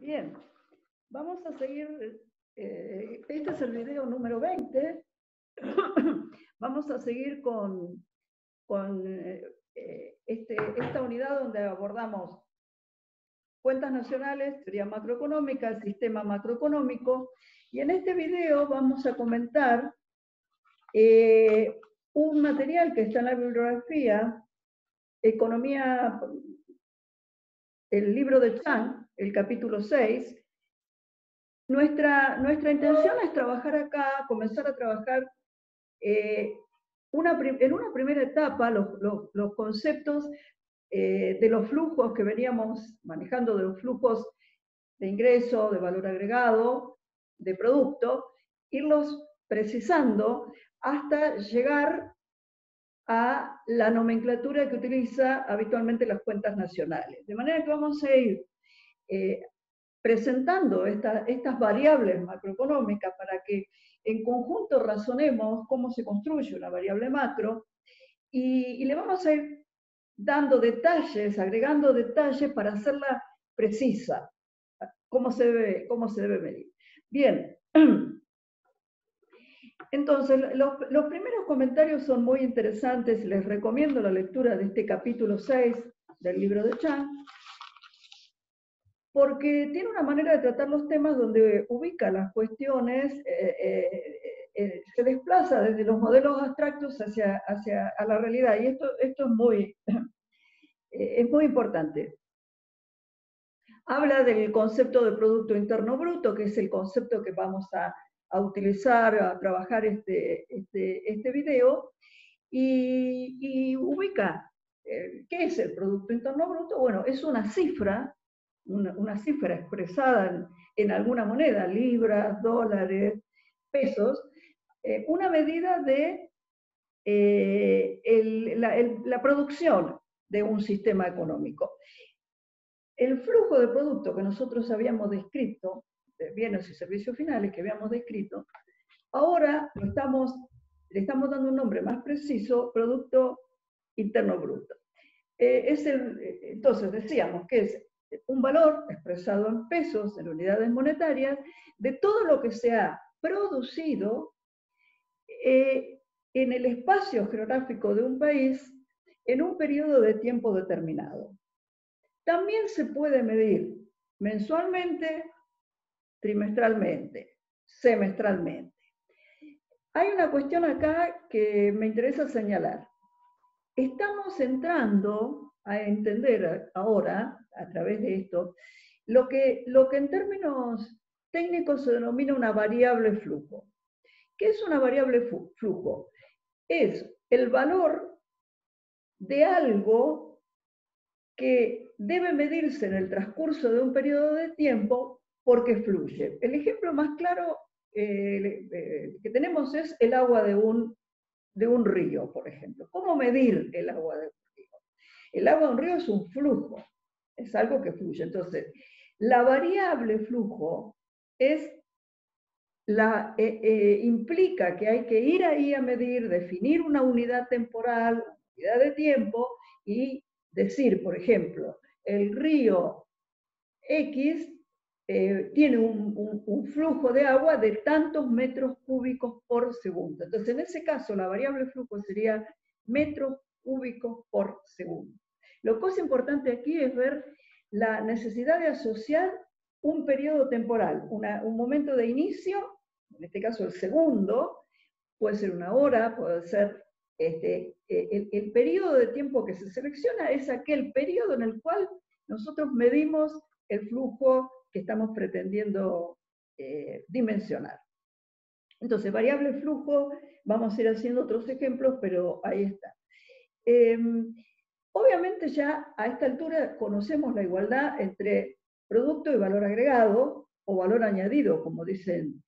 Bien, vamos a seguir, este es el video número 20, vamos a seguir con esta unidad donde abordamos cuentas nacionales, teoría macroeconómica, el sistema macroeconómico, y en este video vamos a comentar un material que está en la bibliografía, Economía, el libro de Chang, el capítulo 6. Nuestra intención es trabajar acá, comenzar a trabajar en una primera etapa los conceptos de los flujos que veníamos manejando, de los flujos de ingreso, de valor agregado, de producto, irlos precisando hasta llegar a la nomenclatura que utiliza habitualmente las cuentas nacionales. De manera que vamos a ir presentando estas variables macroeconómicas para que en conjunto razonemos cómo se construye una variable macro y le vamos a ir dando detalles, agregando detalles para hacerla precisa, cómo se debe medir. Bien, entonces los primeros comentarios son muy interesantes, les recomiendo la lectura de este capítulo 6 del libro de Chang, porque tiene una manera de tratar los temas donde ubica las cuestiones, se desplaza desde los modelos abstractos hacia la realidad, y esto es muy importante. Habla del concepto de Producto Interno Bruto, que es el concepto que vamos a utilizar, a trabajar este video, y ubica qué es el Producto Interno Bruto. Bueno, es una cifra, una cifra expresada en alguna moneda, libras, dólares, pesos, una medida de la producción de un sistema económico. El flujo de producto que nosotros habíamos descrito, de bienes y servicios finales que habíamos descrito, ahora le estamos dando un nombre más preciso, Producto Interno Bruto. Entonces decíamos que es un valor expresado en pesos, en unidades monetarias, de todo lo que se ha producido en el espacio geográfico de un país en un periodo de tiempo determinado. También se puede medir mensualmente, trimestralmente, semestralmente. Hay una cuestión acá que me interesa señalar. Estamos entrando a entender ahora, a través de esto, lo que en términos técnicos se denomina una variable flujo. ¿Qué es una variable flujo? Es el valor de algo que debe medirse en el transcurso de un periodo de tiempo porque fluye. El ejemplo más claro que tenemos es el agua de un río, por ejemplo. ¿Cómo medir el agua de un río? El agua de un río es un flujo, es algo que fluye. Entonces, la variable flujo implica que hay que ir ahí a medir, definir una unidad temporal, una unidad de tiempo, y decir, por ejemplo, el río X tiene un flujo de agua de tantos metros cúbicos por segundo. Entonces, en ese caso, la variable flujo sería metros cúbicos por segundo. Lo que es importante aquí es ver la necesidad de asociar un periodo temporal, un momento de inicio, en este caso el segundo, puede ser una hora, puede ser el periodo de tiempo que se selecciona, es aquel periodo en el cual nosotros medimos el flujo que estamos pretendiendo dimensionar. Entonces, variable flujo, vamos a ir haciendo otros ejemplos, pero ahí está. Obviamente ya a esta altura conocemos la igualdad entre producto y valor agregado, o valor añadido, como dicen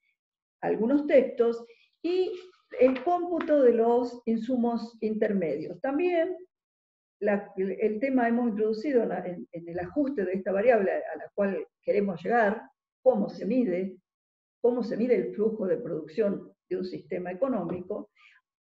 algunos textos, y el cómputo de los insumos intermedios. También el tema hemos introducido en el ajuste de esta variable a la cual queremos llegar, cómo se mide el flujo de producción de un sistema económico.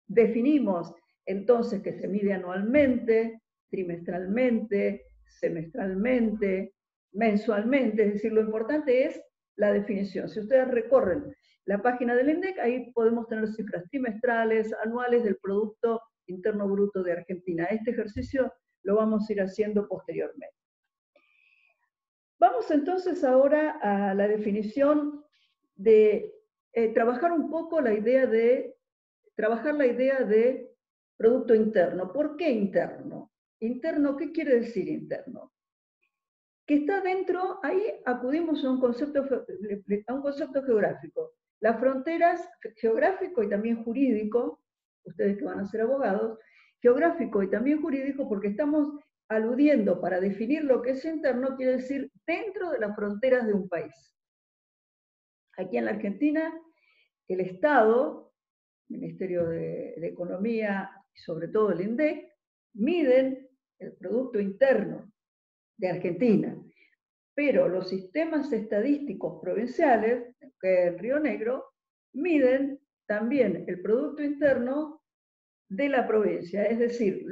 Definimos entonces que se mide anualmente, trimestralmente, semestralmente, mensualmente, es decir, lo importante es la definición. Si ustedes recorren la página del INDEC, ahí podemos tener cifras trimestrales, anuales del Producto Interno Bruto de Argentina. Este ejercicio lo vamos a ir haciendo posteriormente. Vamos entonces ahora a la definición de trabajar un poco la idea de Producto Interno. ¿Por qué interno? Interno, ¿qué quiere decir interno? Que está dentro, ahí acudimos a un concepto geográfico. Las fronteras geográfico y también jurídico, ustedes que van a ser abogados, geográfico y también jurídico, porque estamos aludiendo para definir lo que es interno, quiere decir dentro de las fronteras de un país. Aquí en la Argentina, el Estado, Ministerio de Economía y sobre todo el INDEC, miden el Producto Interno de Argentina, pero los sistemas estadísticos provinciales, que en Río Negro, miden también el Producto Interno de la provincia, es decir,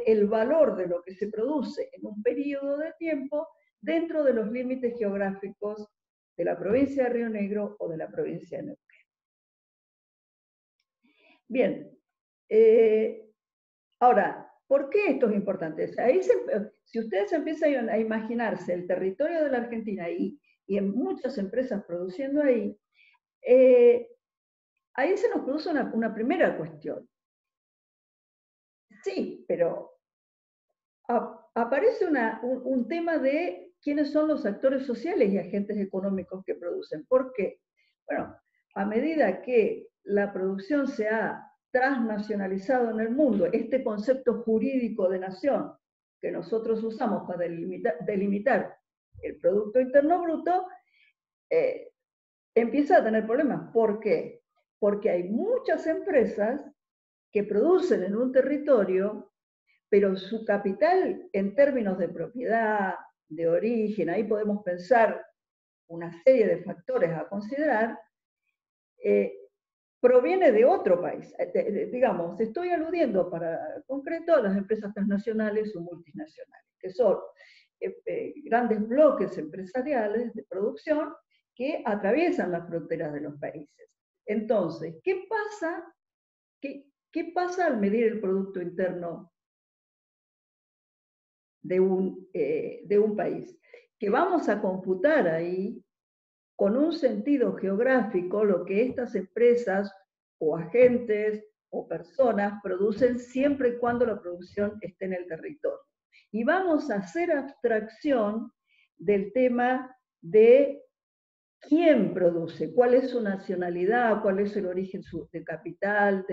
el valor de lo que se produce en un periodo de tiempo dentro de los límites geográficos de la provincia de Río Negro o de la provincia de Neuquén. Bien, ahora, ¿por qué esto es importante? Ahí si ustedes empiezan a imaginarse el territorio de la Argentina y en muchas empresas produciendo ahí, ahí se nos produce una primera cuestión. Sí, pero aparece un tema de quiénes son los actores sociales y agentes económicos que producen. ¿Por qué? Bueno, a medida que la producción se ha transnacionalizado en el mundo, este concepto jurídico de nación que nosotros usamos para delimitar el Producto Interno Bruto, empieza a tener problemas. ¿Por qué? Porque hay muchas empresas que producen en un territorio, pero su capital en términos de propiedad, de origen, ahí podemos pensar una serie de factores a considerar, proviene de otro país. Digamos, estoy aludiendo para concreto a las empresas transnacionales o multinacionales, que son grandes bloques empresariales de producción que atraviesan las fronteras de los países. Entonces, ¿qué pasa? ¿Qué pasa al medir el Producto Interno de un país? Que vamos a computar ahí con un sentido geográfico lo que estas empresas o agentes o personas producen siempre y cuando la producción esté en el territorio. Y vamos a hacer abstracción del tema de quién produce, cuál es su nacionalidad, cuál es el origen de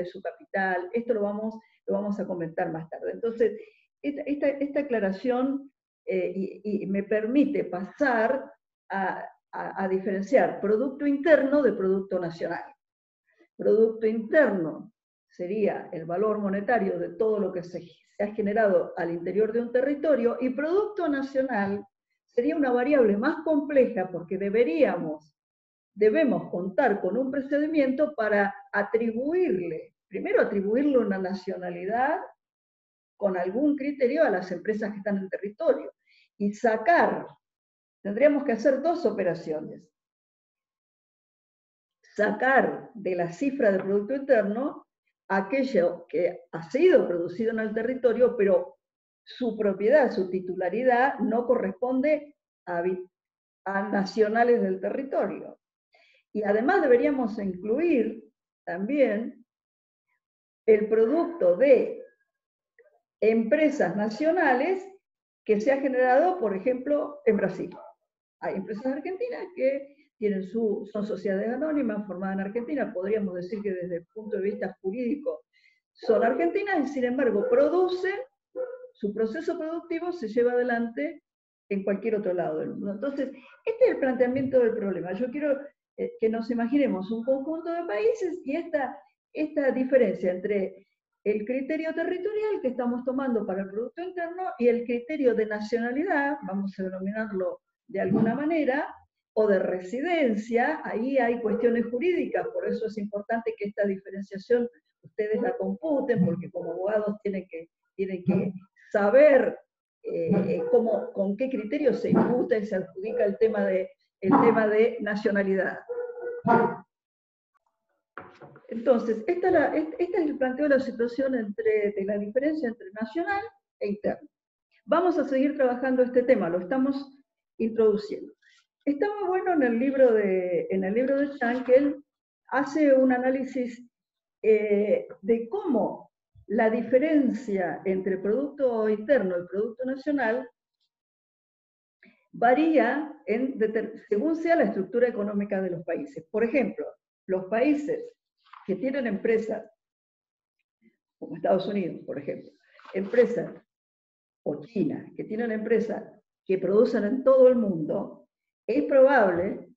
su capital. Esto lo vamos a comentar más tarde. Entonces, esta aclaración y me permite pasar a diferenciar producto interno de producto nacional. Producto interno sería el valor monetario de todo lo que se ha generado al interior de un territorio, y producto nacional sería una variable más compleja porque debemos contar con un procedimiento para primero atribuirle una nacionalidad con algún criterio a las empresas que están en el territorio, y tendríamos que hacer dos operaciones. Sacar de la cifra de Producto Interno aquello que ha sido producido en el territorio, pero su propiedad, su titularidad no corresponde a nacionales del territorio. Y además deberíamos incluir también el producto de empresas nacionales que se ha generado, por ejemplo, en Brasil. Hay empresas argentinas que son sociedades anónimas formadas en Argentina, podríamos decir que desde el punto de vista jurídico son argentinas, y sin embargo producen, su proceso productivo se lleva adelante en cualquier otro lado del mundo. Entonces, este es el planteamiento del problema. Yo quiero que nos imaginemos un conjunto de países y esta diferencia entre el criterio territorial que estamos tomando para el Producto Interno y el criterio de nacionalidad, vamos a denominarlo de alguna manera, o de residencia. Ahí hay cuestiones jurídicas, por eso es importante que esta diferenciación ustedes la computen, porque como abogados tienen que saber con qué criterios se imputa y se adjudica el tema de nacionalidad. Entonces, este es el planteo de la situación de la diferencia entre nacional e interno. Vamos a seguir trabajando este tema, lo estamos introduciendo. Está muy bueno en el libro de Chan, que él hace un análisis de cómo la diferencia entre producto interno y producto nacional varía según sea la estructura económica de los países. Por ejemplo, los países que tienen empresas, como Estados Unidos, por ejemplo, empresas, o China, que tienen empresas que producen en todo el mundo, es probable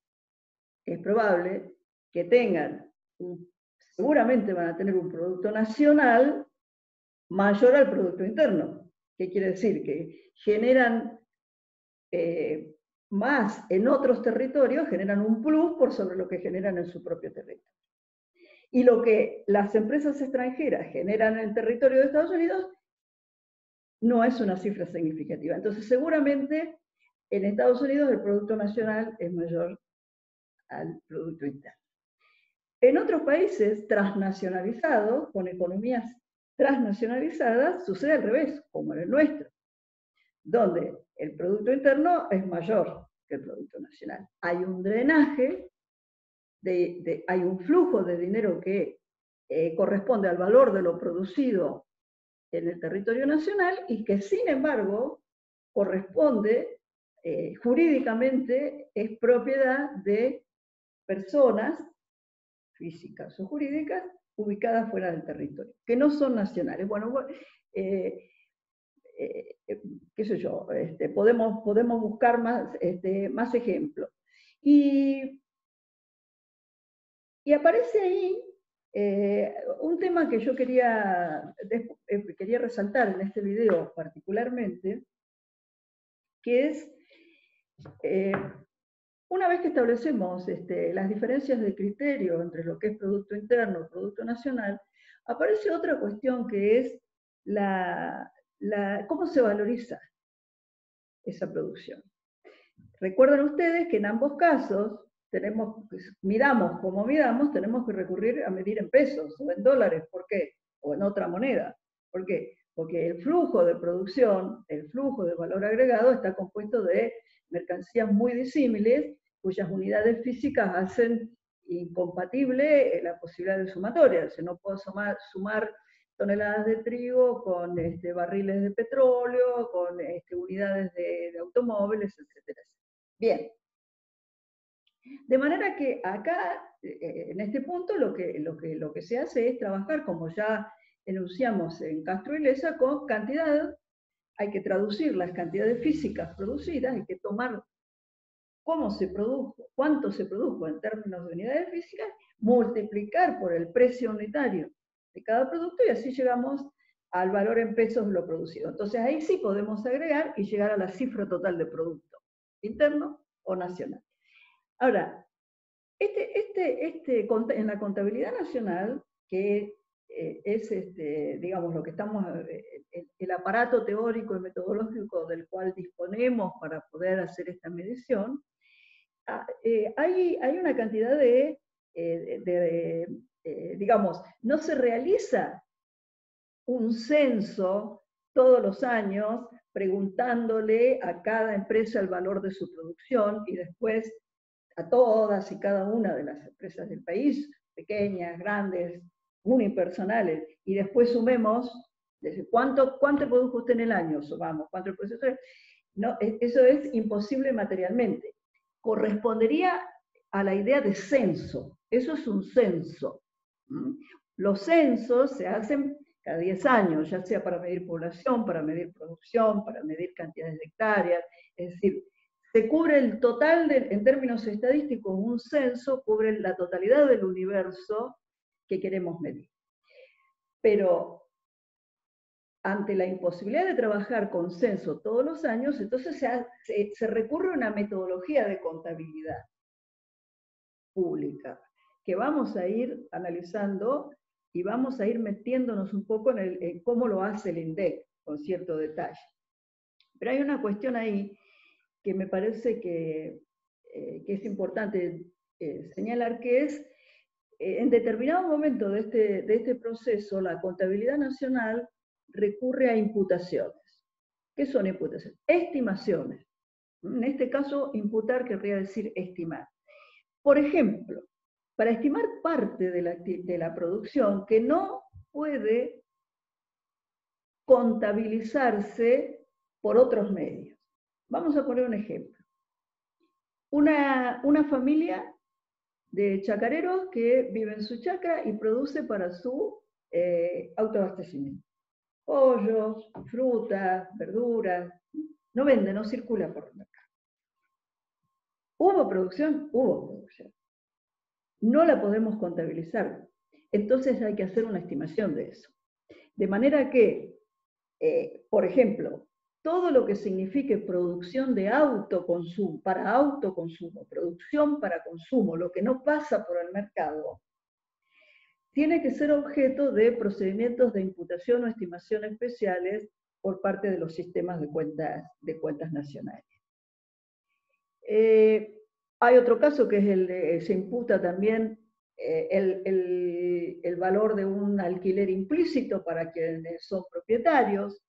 que tengan, seguramente van a tener un producto nacional mayor al producto interno. ¿Qué quiere decir? Que generan más en otros territorios, generan un plus por sobre lo que generan en su propio territorio. Y lo que las empresas extranjeras generan en el territorio de Estados Unidos no es una cifra significativa. Entonces, seguramente en Estados Unidos el Producto Nacional es mayor al Producto Interno. En otros países transnacionalizados, con economías transnacionalizadas, sucede al revés, como en el nuestro, donde el Producto Interno es mayor que el Producto Nacional. Hay un drenaje, hay un flujo de dinero que corresponde al valor de lo producido en el territorio nacional y que, sin embargo, corresponde jurídicamente, es propiedad de personas físicas o jurídicas ubicadas fuera del territorio, que no son nacionales. Bueno, qué sé yo, podemos buscar más ejemplos. Y aparece ahí un tema que yo quería resaltar en este video particularmente, que es, una vez que establecemos las diferencias de criterio entre lo que es Producto Interno y Producto Nacional, aparece otra cuestión que es cómo se valoriza esa producción. Recuerden ustedes que en ambos casos, midamos como midamos, tenemos que recurrir a medir en pesos o en dólares. ¿Por qué? O en otra moneda. ¿Por qué? Porque el flujo de producción, el flujo de valor agregado está compuesto de mercancías muy disímiles, cuyas unidades físicas hacen incompatible la posibilidad de sumatoria. O sea, no puedo sumar toneladas de trigo con barriles de petróleo, con unidades de automóviles, etcétera. Bien. De manera que acá, en este punto, lo que se hace es trabajar, como ya enunciamos en Castro y Leza, con cantidad. Hay que traducir las cantidades físicas producidas, hay que tomar cómo se produjo, cuánto se produjo en términos de unidades físicas, multiplicar por el precio unitario de cada producto y así llegamos al valor en pesos de lo producido. Entonces ahí sí podemos agregar y llegar a la cifra total de producto, interno o nacional. Ahora, en la contabilidad nacional, que es, digamos, lo que estamos, el aparato teórico y metodológico del cual disponemos para poder hacer esta medición, hay una cantidad digamos, no se realiza un censo todos los años preguntándole a cada empresa el valor de su producción y después a todas y cada una de las empresas del país, pequeñas, grandes, unipersonales, y después sumemos cuánto produjo usted en el año, sumamos cuánto produjo usted. No, eso es imposible materialmente. Correspondería a la idea de censo. Eso es un censo. Los censos se hacen cada 10 años, ya sea para medir población, para medir producción, para medir cantidades de hectáreas. Es decir, se cubre el total, en términos estadísticos, un censo cubre la totalidad del universo que queremos medir. Pero ante la imposibilidad de trabajar con censo todos los años, entonces se recurre a una metodología de contabilidad pública, que vamos a ir analizando y vamos a ir metiéndonos un poco en cómo lo hace el INDEC, con cierto detalle. Pero hay una cuestión ahí que me parece que es importante señalar, que es, en determinado momento de este proceso, la contabilidad nacional recurre a imputaciones. ¿Qué son imputaciones? Estimaciones. En este caso, imputar querría decir estimar. Por ejemplo, para estimar parte de la producción que no puede contabilizarse por otros medios. Vamos a poner un ejemplo. Una familia de chacareros que vive en su chacra y produce para su autoabastecimiento. Pollos, frutas, verduras, no vende, no circula por el mercado. ¿Hubo producción? Hubo producción. No la podemos contabilizar. Entonces hay que hacer una estimación de eso. De manera que, por ejemplo, todo lo que signifique producción de autoconsumo, para autoconsumo, producción para consumo, lo que no pasa por el mercado, tiene que ser objeto de procedimientos de imputación o estimación especiales por parte de los sistemas de cuentas nacionales. Hay otro caso que es el de, se imputa también el valor de un alquiler implícito para quienes son propietarios.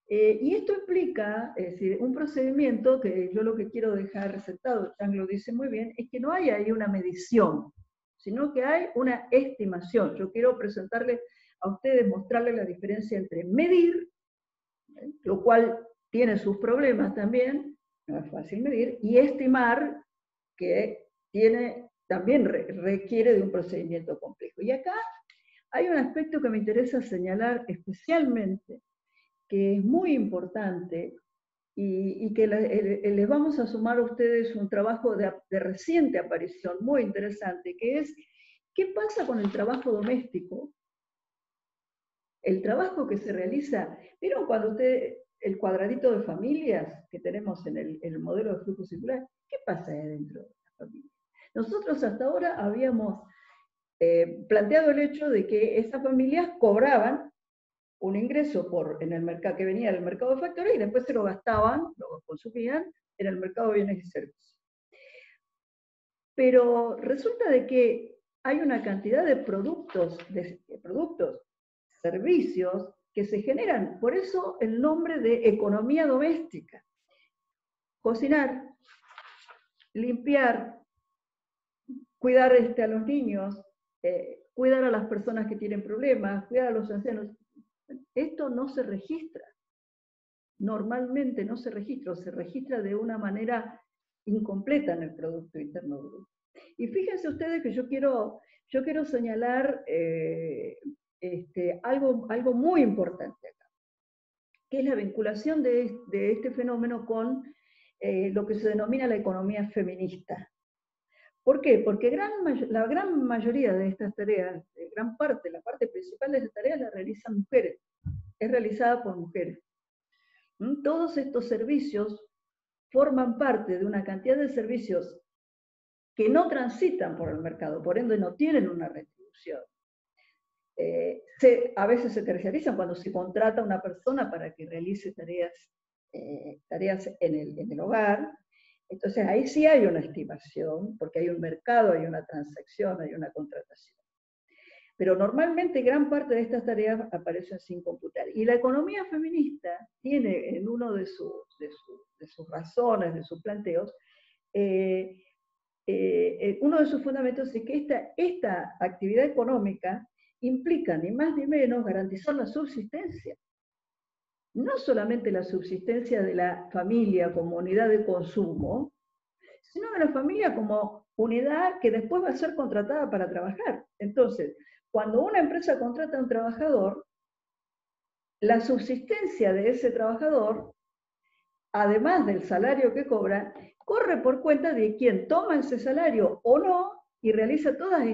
Y esto implica, es decir, un procedimiento que yo lo que quiero dejar resaltado, Chang lo dice muy bien, es que no hay ahí una medición, sino que hay una estimación. Yo quiero presentarles a ustedes, mostrarles la diferencia entre medir, lo cual tiene sus problemas también, no es fácil medir, y estimar, que también requiere de un procedimiento complejo. Y acá hay un aspecto que me interesa señalar especialmente, que es muy importante y que les vamos a sumar a ustedes un trabajo de reciente aparición muy interesante, que es ¿qué pasa con el trabajo doméstico? El trabajo que se realiza, ¿vieron cuando el cuadradito de familias que tenemos en el modelo de flujo circular? ¿Qué pasa ahí dentro de la familia? Nosotros hasta ahora habíamos planteado el hecho de que esas familias cobraban un ingreso en el mercado, que venía del mercado de factores y después se lo gastaban, lo consumían en el mercado de bienes y servicios. Pero resulta de que hay una cantidad de productos, servicios que se generan, por eso el nombre de economía doméstica. Cocinar, limpiar, cuidar a los niños, cuidar a las personas que tienen problemas, cuidar a los ancianos. Esto no se registra. Normalmente no se registra de una manera incompleta en el Producto Interno Bruto. Y fíjense ustedes que yo quiero señalar algo muy importante acá, que es la vinculación de este fenómeno con lo que se denomina la economía feminista. ¿Por qué? Porque la gran mayoría de estas tareas, la parte principal de estas tareas la realizan mujeres, es realizada por mujeres. Todos estos servicios forman parte de una cantidad de servicios que no transitan por el mercado, por ende no tienen una retribución. A veces se terciarizan cuando se contrata a una persona para que realice tareas en el hogar. Entonces ahí sí hay una estimación, porque hay un mercado, hay una transacción, hay una contratación. Pero normalmente gran parte de estas tareas aparecen sin computar. Y la economía feminista tiene en uno de sus razones, de sus planteos, uno de sus fundamentos es que esta actividad económica implica ni más ni menos garantizar la subsistencia. No solamente la subsistencia de la familia como unidad de consumo, sino de la familia como unidad que después va a ser contratada para trabajar. Entonces, cuando una empresa contrata a un trabajador, la subsistencia de ese trabajador, además del salario que cobra, corre por cuenta de quien toma ese salario o no y realiza todas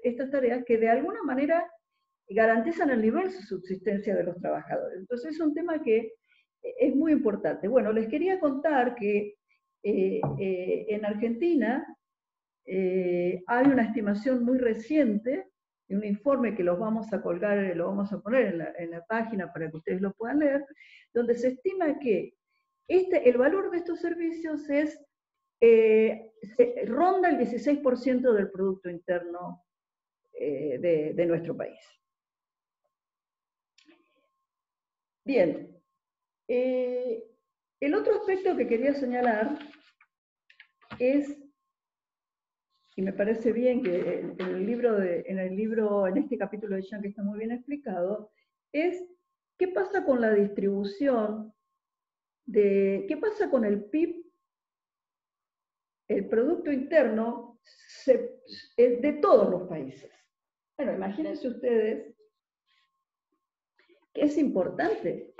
estas tareas que de alguna manera garantizan el nivel de subsistencia de los trabajadores. Entonces es un tema que es muy importante. Bueno, les quería contar que en Argentina hay una estimación muy reciente, un informe que los vamos a colgar, lo vamos a poner en la página para que ustedes lo puedan leer, donde se estima que el valor de estos servicios ronda el 16% del Producto Interno de nuestro país. Bien, el otro aspecto que quería señalar es, y me parece bien que en este capítulo de Yang que está muy bien explicado, es qué pasa con la distribución, qué pasa con el PIB, el Producto Interno de todos los países. Bueno, imagínense ustedes que es importante.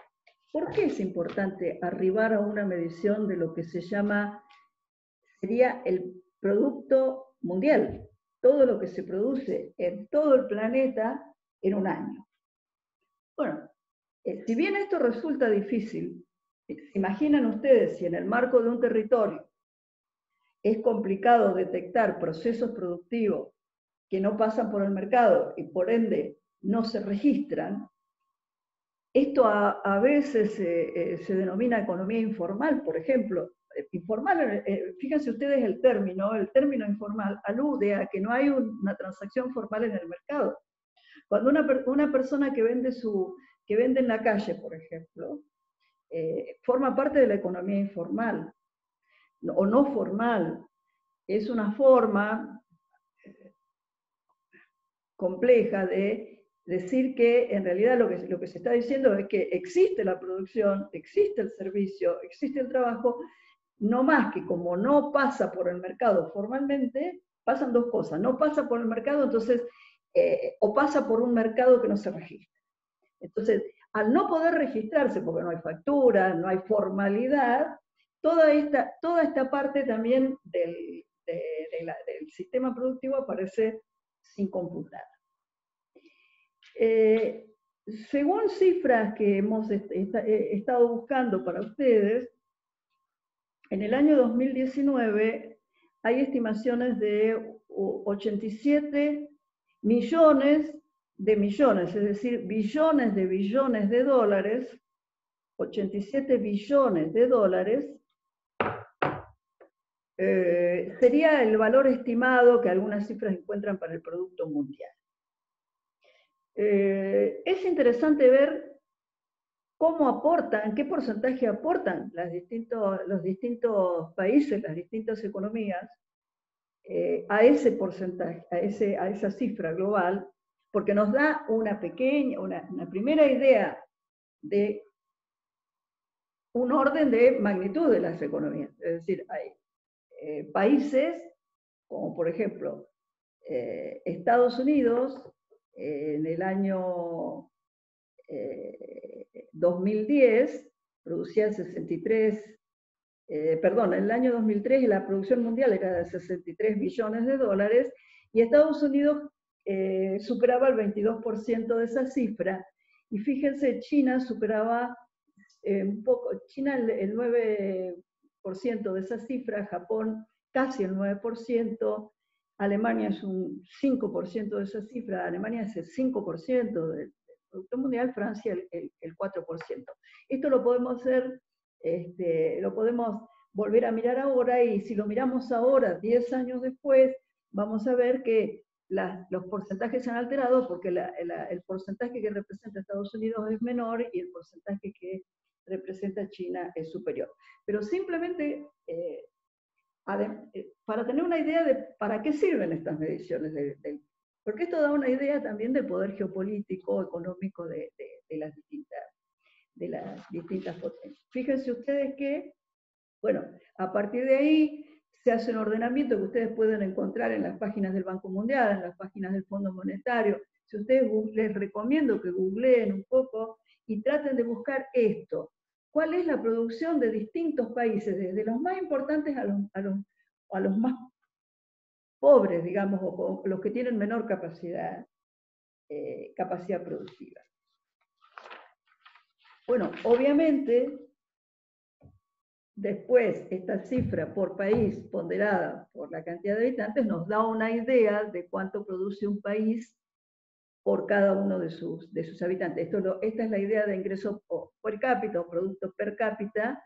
¿Por qué es importante arribar a una medición de lo que sería el Producto Mundial? Todo lo que se produce en todo el planeta en un año. Bueno, si bien esto resulta difícil, ¿se imaginan ustedes si en el marco de un territorio es complicado detectar procesos productivos que no pasan por el mercado y por ende no se registran? Esto a veces se denomina economía informal, por ejemplo. Informal, fíjense ustedes el término informal alude a que no hay una transacción formal en el mercado. Cuando una persona que vende en la calle, por ejemplo, forma parte de la economía informal o no formal, es una forma compleja de decir que en realidad lo que se está diciendo es que existe la producción, existe el servicio, existe el trabajo, no más que como no pasa por el mercado formalmente, pasan dos cosas: no pasa por el mercado, entonces, o pasa por un mercado que no se registra. Entonces, al no poder registrarse, porque no hay factura, no hay formalidad, toda esta parte también del sistema productivo aparece sin computar. Según cifras que hemos estado buscando para ustedes, en el año 2019 hay estimaciones de 87 millones de millones, es decir, billones de dólares, 87 billones de dólares, sería el valor estimado que algunas cifras encuentran para el Producto Mundial. Es interesante ver cómo aportan, qué porcentaje aportan los distintos países, las distintas economías, a ese porcentaje, a esa cifra global, porque nos da una primera idea de un orden de magnitud de las economías. Es decir, hay países como por ejemplo Estados Unidos, en el año 2010 producía 63, en el año 2003 la producción mundial era de 63 billones de dólares y Estados Unidos superaba el 22% de esa cifra. Y fíjense, China superaba un poco, China el 9% de esa cifra, Japón casi el 9%, Alemania es un 5% de esa cifra, Alemania es el 5% del Producto Mundial, Francia el 4%. Esto lo podemos hacer, lo podemos volver a mirar ahora, y si lo miramos ahora, 10 años después, vamos a ver que los porcentajes se han alterado porque el porcentaje que representa Estados Unidos es menor y el porcentaje que representa China es superior. Pero simplemente para tener una idea de para qué sirven estas mediciones, porque esto da una idea también del poder geopolítico, económico de las distintas potencias. Fíjense ustedes que, bueno, a partir de ahí se hace un ordenamiento que ustedes pueden encontrar en las páginas del Banco Mundial, en las páginas del Fondo Monetario. Si ustedes les recomiendo que googleen un poco y traten de buscar esto. ¿Cuál es la producción de distintos países, desde los más importantes a los más pobres, digamos, o los que tienen menor capacidad productiva? Bueno, obviamente, después esta cifra por país ponderada por la cantidad de habitantes nos da una idea de cuánto produce un país por cada uno de sus habitantes. Esta es la idea de ingreso per cápita o producto per cápita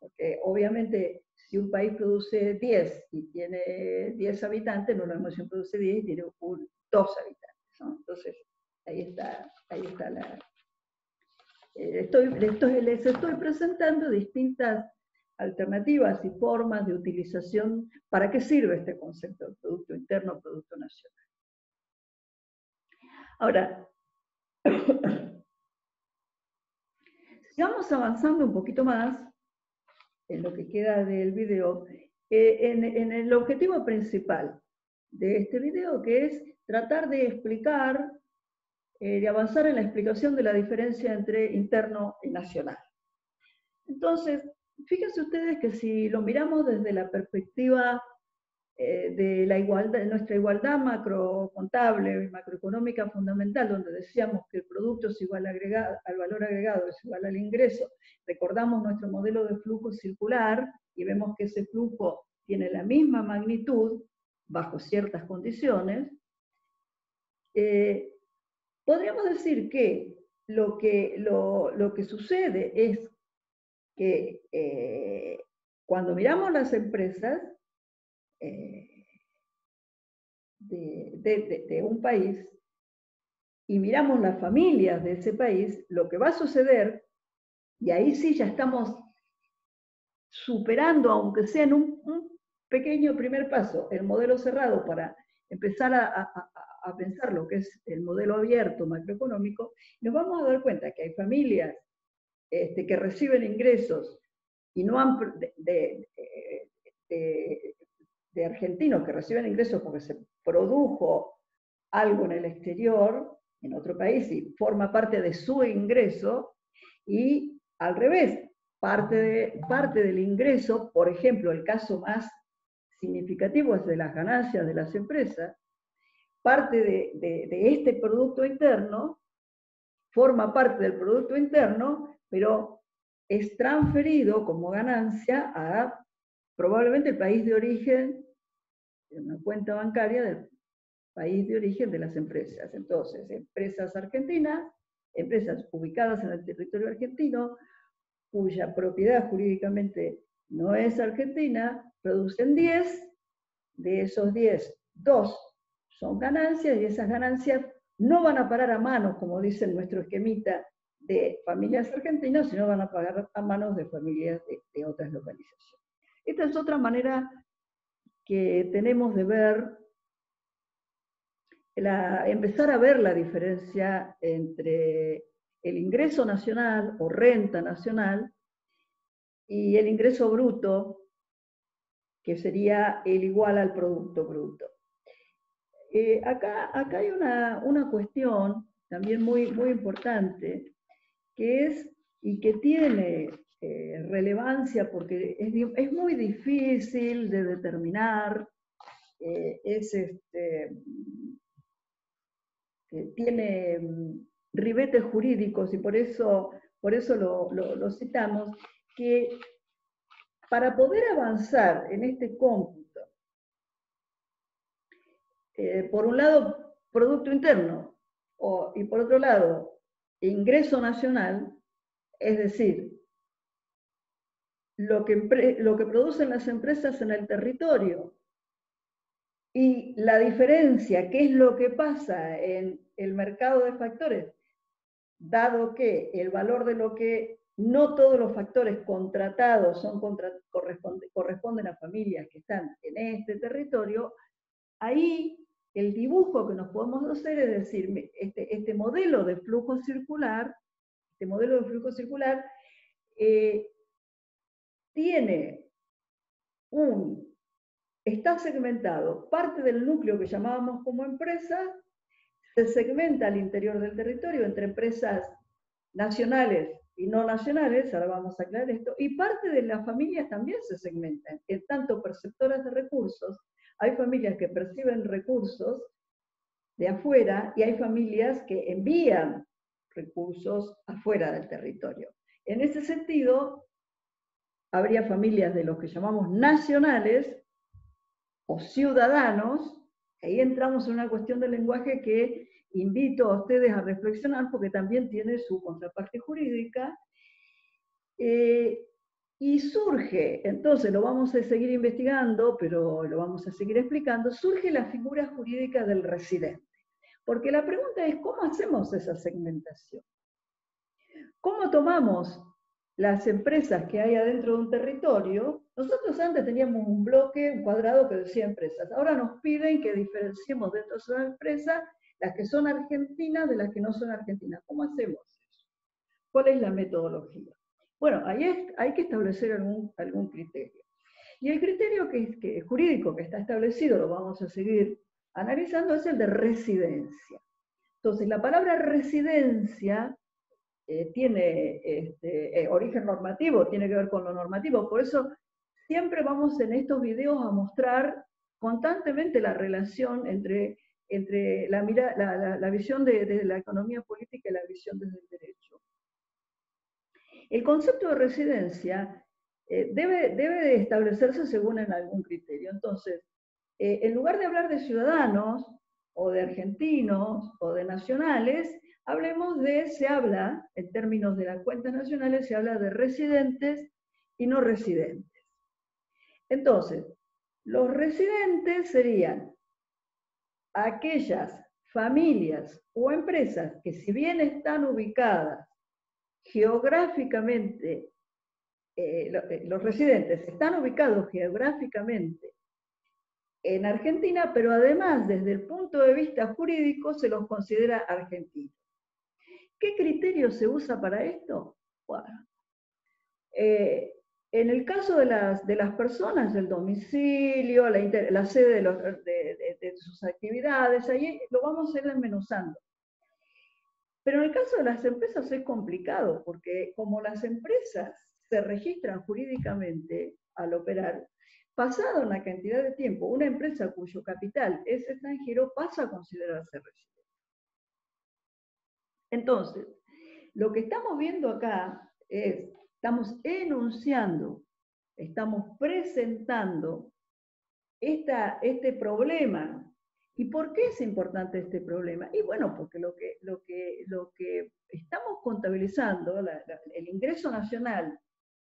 Porque obviamente si un país produce 10 y tiene 10 habitantes, no lo mismo si uno produce 10 y tiene 2 habitantes, ¿no? Entonces, ahí está la... les estoy presentando distintas alternativas y formas de utilización. ¿Para qué sirve este concepto de Producto Interno, Producto Nacional? Ahora, sigamos avanzando un poquito más en lo que queda del video, en el objetivo principal de este video, que es tratar de explicar, de avanzar en la explicación de la diferencia entre interno y nacional. Entonces, fíjense ustedes que si lo miramos desde la perspectiva de la igualdad, de nuestra igualdad macrocontable, macroeconómica fundamental, donde decíamos que el producto es igual al valor agregado, es igual al ingreso, recordamos nuestro modelo de flujo circular y vemos que ese flujo tiene la misma magnitud bajo ciertas condiciones, podríamos decir que lo que sucede es que cuando miramos las empresas de un país y miramos las familias de ese país, lo que va a suceder, y ahí sí ya estamos superando, aunque sea en un pequeño primer paso, el modelo cerrado para empezar a pensar lo que es el modelo abierto macroeconómico, nos vamos a dar cuenta que hay familias que reciben ingresos y no han de argentinos que reciben ingresos porque se produjo algo en el exterior, en otro país, y forma parte de su ingreso, y al revés, parte del ingreso, por ejemplo, el caso más significativo es de las ganancias de las empresas, parte de este producto interno, forma parte del producto interno, pero es transferido como ganancia a probablemente el país de origen, en una cuenta bancaria del país de origen de las empresas. Entonces, empresas argentinas, empresas ubicadas en el territorio argentino, cuya propiedad jurídicamente no es argentina, producen 10, de esos 10, 2 son ganancias, y esas ganancias no van a parar a manos, como dice nuestro esquemita, de familias argentinas, sino van a pagar a manos de familias de otras localizaciones. Esta es otra manera que tenemos de ver, empezar a ver la diferencia entre el ingreso nacional o renta nacional y el ingreso bruto, que sería el igual al producto bruto. Acá hay una cuestión también muy importante, que es, y que tiene relevancia porque es muy difícil de determinar, tiene ribetes jurídicos, y por eso lo citamos, que para poder avanzar en este cómputo, por un lado, Producto Interno, y por otro lado, ingreso nacional, es decir, lo que producen las empresas en el territorio, y la diferencia, qué es lo que pasa en el mercado de factores, dado que el valor de lo que no todos los factores contratados corresponden a familias que están en este territorio, ahí el dibujo que nos podemos hacer es decir, este modelo de flujo circular, está segmentado, parte del núcleo que llamábamos como empresa, se segmenta al interior del territorio entre empresas nacionales y no nacionales, ahora vamos a aclarar esto, y parte de las familias también se segmentan, en tanto perceptoras de recursos, hay familias que perciben recursos de afuera y hay familias que envían recursos afuera del territorio. En ese sentido, habría familias de los que llamamos nacionales o ciudadanos. Ahí entramos en una cuestión del lenguaje que invito a ustedes a reflexionar porque también tiene su contraparte jurídica. Y Y surge, entonces lo vamos a seguir investigando, pero lo vamos a seguir explicando, surge la figura jurídica del residente. Porque la pregunta es, ¿cómo hacemos esa segmentación? ¿Cómo tomamos las empresas que hay adentro de un territorio? Nosotros antes teníamos un bloque, un cuadrado que decía empresas. Ahora nos piden que diferenciemos dentro de esas empresas las que son argentinas de las que no son argentinas. ¿Cómo hacemos eso? ¿Cuál es la metodología? Bueno, ahí hay que establecer algún criterio. Y el criterio jurídico que está establecido, lo vamos a seguir analizando, es el de residencia. Entonces, la palabra residencia tiene origen normativo, tiene que ver con lo normativo, por eso siempre vamos en estos videos a mostrar constantemente la relación entre la visión de la economía política y la visión desde el derecho. El concepto de residencia debe de establecerse según en algún criterio. Entonces, en lugar de hablar de ciudadanos, o de argentinos, o de nacionales, se habla, en términos de las cuentas nacionales, se habla de residentes y no residentes. Entonces, los residentes serían aquellas familias o empresas que, si bien están ubicadas geográficamente, los residentes están ubicados geográficamente en Argentina, pero además desde el punto de vista jurídico se los considera argentinos. ¿Qué criterio se usa para esto? Bueno, en el caso de las personas, el domicilio, la sede de sus actividades, ahí lo vamos a ir desmenuzando. Pero en el caso de las empresas es complicado, porque como las empresas se registran jurídicamente al operar, pasada una cantidad de tiempo, una empresa cuyo capital es extranjero pasa a considerarse residente. Entonces, lo que estamos viendo acá es, estamos enunciando, estamos presentando este problema. ¿Y por qué es importante este problema? Y bueno, porque lo que estamos contabilizando, el ingreso nacional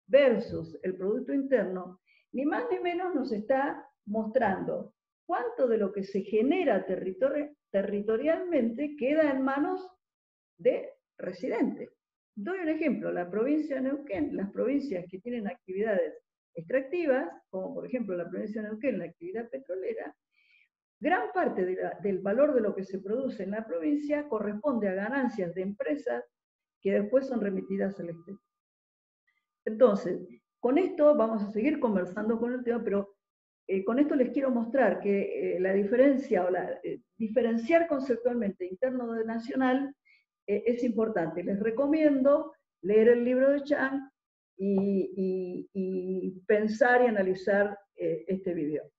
versus el Producto Interno, ni más ni menos nos está mostrando cuánto de lo que se genera territorialmente queda en manos de residentes. Doy un ejemplo, la provincia de Neuquén, las provincias que tienen actividades extractivas, como por ejemplo la provincia de Neuquén, la actividad petrolera, gran parte del valor de lo que se produce en la provincia corresponde a ganancias de empresas que después son remitidas al exterior. Entonces, con esto vamos a seguir conversando con el tema, pero con esto les quiero mostrar que la diferencia, diferenciar conceptualmente interno de nacional es importante. Les recomiendo leer el libro de Chang y pensar y analizar este video.